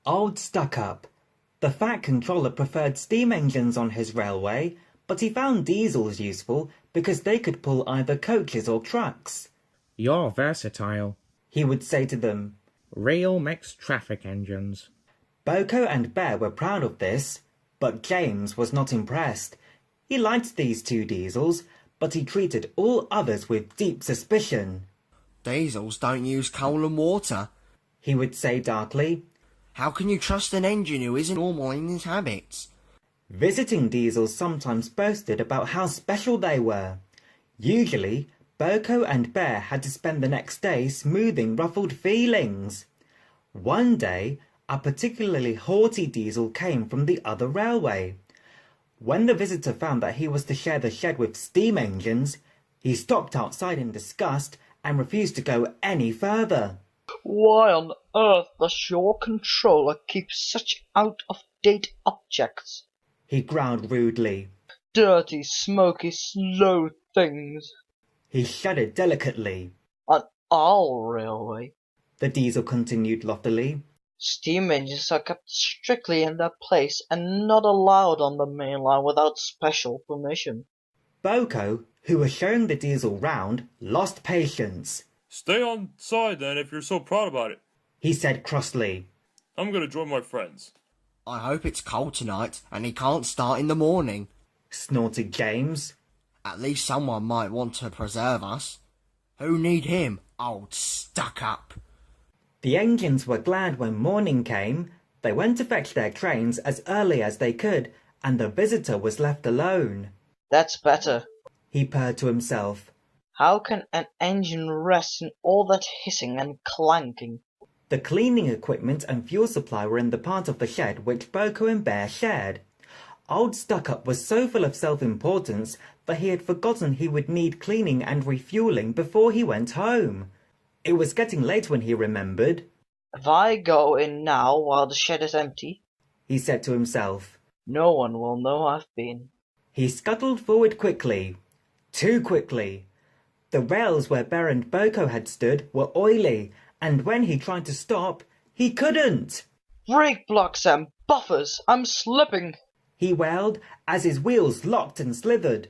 Old Stuck-Up. The Fat Controller preferred steam engines on his railway, but he found diesels useful because they could pull either coaches or trucks. You're versatile, He would say to them. Real mixed traffic engines. Boko and Bear were proud of this, but James was not impressed. He liked these two diesels, but he treated all others with deep suspicion. Diesels don't use coal and water. He would say darkly. How can you trust an engine who isn't normal in his habits? Visiting diesels sometimes boasted about how special they were. Usually, Boko and Bear had to spend the next day smoothing ruffled feelings. One day, a particularly haughty diesel came from the other railway. When the visitor found that he was to share the shed with steam engines, he stopped outside in disgust and refused to go any further. Why on earth does your controller keep such out-of-date objects? He growled rudely. Dirty, smoky, slow things. He shuddered delicately. On our railway, The diesel continued loftily. steam engines are kept strictly in their place and not allowed on the main line without special permission. Boko, who was showing the diesel round, lost patience. Stay on side then if you're so proud about it. He said crossly. I'm gonna join my friends. I hope it's cold tonight and he can't start in the morning. Snorted James. At least someone might want to preserve us. Who need him, old stuck-up? The engines were glad when morning came. They went to fetch their trains as early as they could, and the visitor was left alone. That's better. He purred to himself. How can an engine rest in all that hissing and clanking? The cleaning equipment and fuel supply were in the part of the shed which Boko and Bear shared. Old Stuck-Up was so full of self-importance that he had forgotten he would need cleaning and refueling before he went home. It was getting late when he remembered. If I go in now while the shed is empty, He said to himself. no one will know I've been. He scuttled forward quickly. Too quickly. The rails where Bear and Boko had stood were oily, and when he tried to stop, he couldn't. Brake blocks and buffers! I'm slipping! He wailed as his wheels locked and slithered.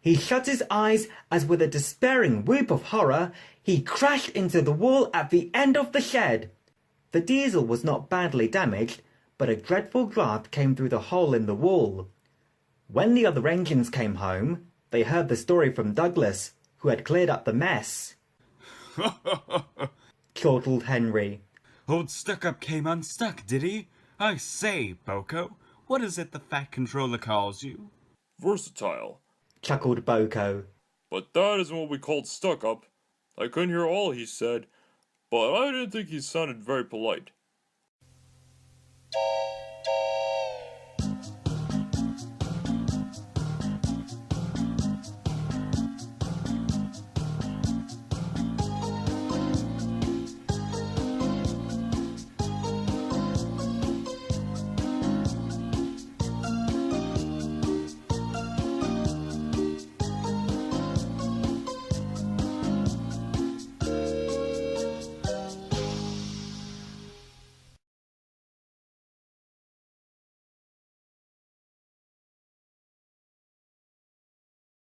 He shut his eyes as with a despairing whoop of horror, he crashed into the wall at the end of the shed. The diesel was not badly damaged, but a dreadful draught came through the hole in the wall. When the other engines came home, they heard the story from Douglas, who had cleared up the mess. Chortled Henry. Old Stuck-Up came unstuck, did he? I say, Boko, what is it the Fat Controller calls you? Versatile. Chuckled Boko. But that isn't what we called stuck up. I couldn't hear all he said, but I didn't think he sounded very polite.